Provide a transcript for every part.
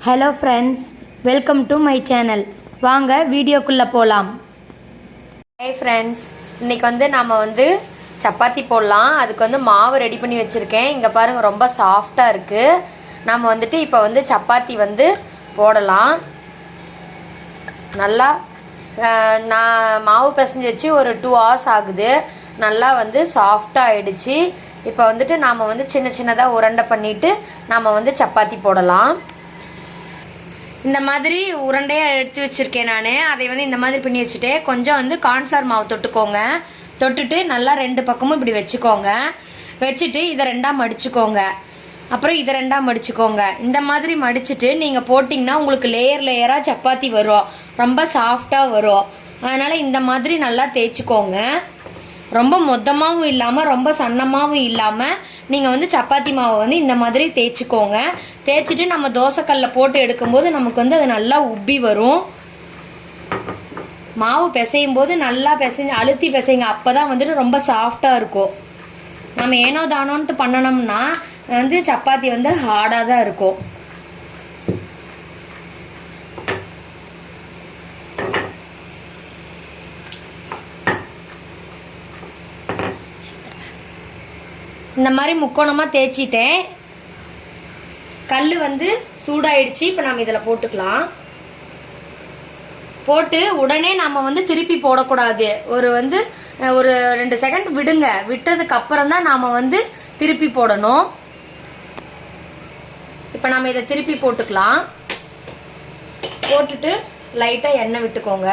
Hello friends, welcome to my channel. வாங்க வீடியோக்குள்ளே போகலாம். ஹே ஃப்ரெண்ட்ஸ், இன்றைக்கி நாம் சப்பாத்தி போடலாம். அதுக்கு மாவு ரெடி பண்ணி வச்சுருக்கேன். இங்கே பாருங்கள், ரொம்ப சாஃப்டாக இருக்குது. நம்ம இப்போ சப்பாத்தி போடலாம். நல்லா நான் மாவு பிசைஞ்சு வச்சு ஒரு 2 hours ஆகுது. நல்லா சாஃப்டாக ஆகிடுச்சு. இப்போ நாம் சின்ன சின்னதாக உருண்டை பண்ணிவிட்டு நாம் சப்பாத்தி போடலாம். இந்த மாதிரி உருண்டையாக எடுத்து வச்சுருக்கேன் நான். அதை இந்த மாதிரி பண்ணி வச்சுட்டு கொஞ்சம் கார்ன்ஃப்ளவர் மாவு தொட்டுக்கோங்க. தொட்டுட்டு நல்லா 2 பக்கமும் இப்படி வச்சுக்கோங்க. வச்சுட்டு இதை 2ஆக மடிச்சுக்கோங்க. அப்புறம் இதை 2ஆக மடிச்சுக்கோங்க. இந்த மாதிரி மடிச்சுட்டு நீங்கள் போட்டிங்கன்னா உங்களுக்கு லேயர் லேயராக சப்பாத்தி வரும். ரொம்ப சாஃப்டாக வரும். அதனால் இந்த மாதிரி நல்லா தேய்ச்சிக்கோங்க. ரொம்ப மொத்தமாகவும் இல்லாமல் ரொம்ப சன்னமாகவும் இல்லாமல் நீங்கள் சப்பாத்தி மாவை இந்த மாதிரி தேய்ச்சிக்கோங்க. தேய்ச்சிட்டு நம்ம தோசைக்கல்லில் போட்டு எடுக்கும்போது நமக்கு அது நல்லா உப்பி வரும். மாவு பிசையும் போது நல்லா பிசைஞ்சு அழுத்தி பிசைங்க. அப்போ தான் ரொம்ப சாஃப்டாக இருக்கும். நம்ம ஏனோ தானோன்ட்டு பண்ணணும்னா சப்பாத்தி ஹார்டாக தான் இருக்கும். இந்த மாதிரி முக்கோணமாக தேய்ச்சிட்டேன். கல் சூடாயிடுச்சு. இப்போ நம்ம இதில் போட்டுக்கலாம். போட்டு உடனே நம்ம திருப்பி போடக்கூடாது. ஒரு 2 செகண்ட் விடுங்க. விட்டதுக்கு அப்புறம் தான் நாம் திருப்பி போடணும். இப்போ நம்ம இதை திருப்பி போட்டுக்கலாம். போட்டுட்டு லைட்டாக எண்ணெய் விட்டுக்கோங்க.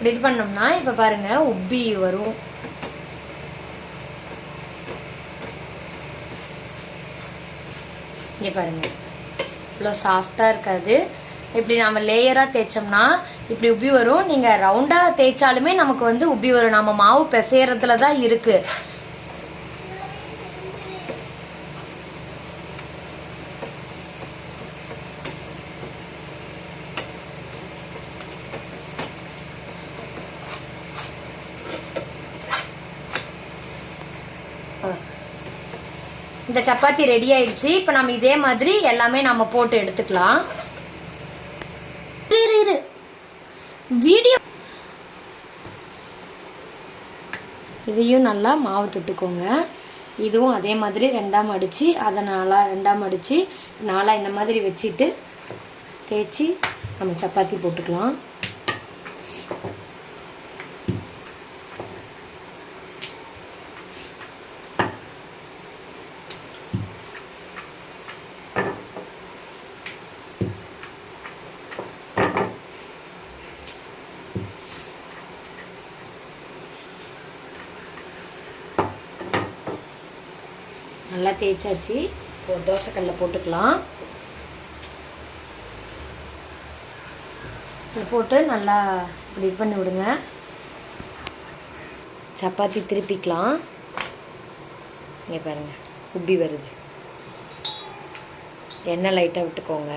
இப்படி இது பண்ணோம்னா இப்போ பாருங்க உப்பி வரும். இங்கே பாருங்க, இவ்வளோ சாஃப்டாக இருக்காது. இப்படி நம்ம லேயராக தேய்ச்சோம்னா இப்படி உப்பி வரும். நீங்கள் ரவுண்டாக தேய்ச்சாலுமே நமக்கு உப்பி வரும். நம்ம மாவு பிசையறதுல தான் இருக்கு. இந்த சப்பாத்தி ரெடி ஆயிடுச்சு. இப்போ நம்ம இதே மாதிரி எல்லாமே நம்ம போட்டு எடுத்துக்கலாம். வீடியோ இதையும் நல்லா மாவு தொட்டுக்கோங்க. இதுவும் அதே மாதிரி 2ஆக மடிச்சு அதை 2ஆக மடிச்சு 4 இந்த மாதிரி வச்சுட்டு தேய்ச்சி நம்ம சப்பாத்தி போட்டுக்கலாம். நல்லா தேய்ச்சாச்சு. ஒரு தோசைக்கல்ல போட்டுக்கலாம். இது போட்டு நல்லா இப்படி பண்ணி விடுங்க. சப்பாத்தி திருப்பிக்கலாம். இங்கே பாருங்க உப்பி வருது. எண்ணெய் லைட்டாக விட்டுக்கோங்க.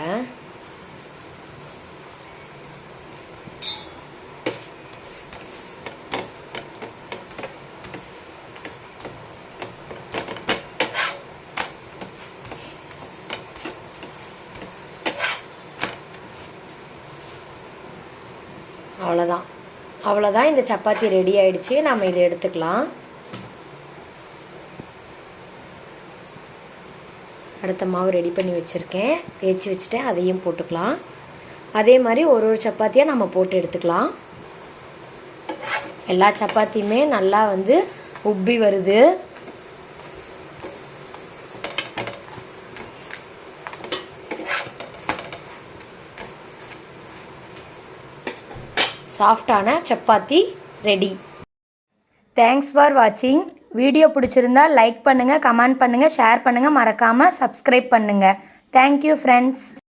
அவ்வளோதான் இந்த சப்பாத்தி ரெடி ஆயிடுச்சு. நம்ம இதை எடுத்துக்கலாம். அடுத்த மாவு ரெடி பண்ணி வச்சுருக்கேன். தேய்ச்சி வச்சுட்டேன். அதையும் போட்டுக்கலாம். அதே மாதிரி ஒரு சப்பாத்தியாக நம்ம போட்டு எடுத்துக்கலாம். எல்லா சப்பாத்தியுமே நல்லா உப்பி வருது. சாஃப்டான சப்பாத்தி ரெடி. தேங்க்ஸ் ஃபார் வாட்சிங். வீடியோ பிடிச்சிருந்தா லைக் பண்ணுங்கள், கமெண்ட் பண்ணுங்கள், ஷேர் பண்ணுங்கள், மறக்காமல் சப்ஸ்கிரைப் பண்ணுங்கள். Thank you friends.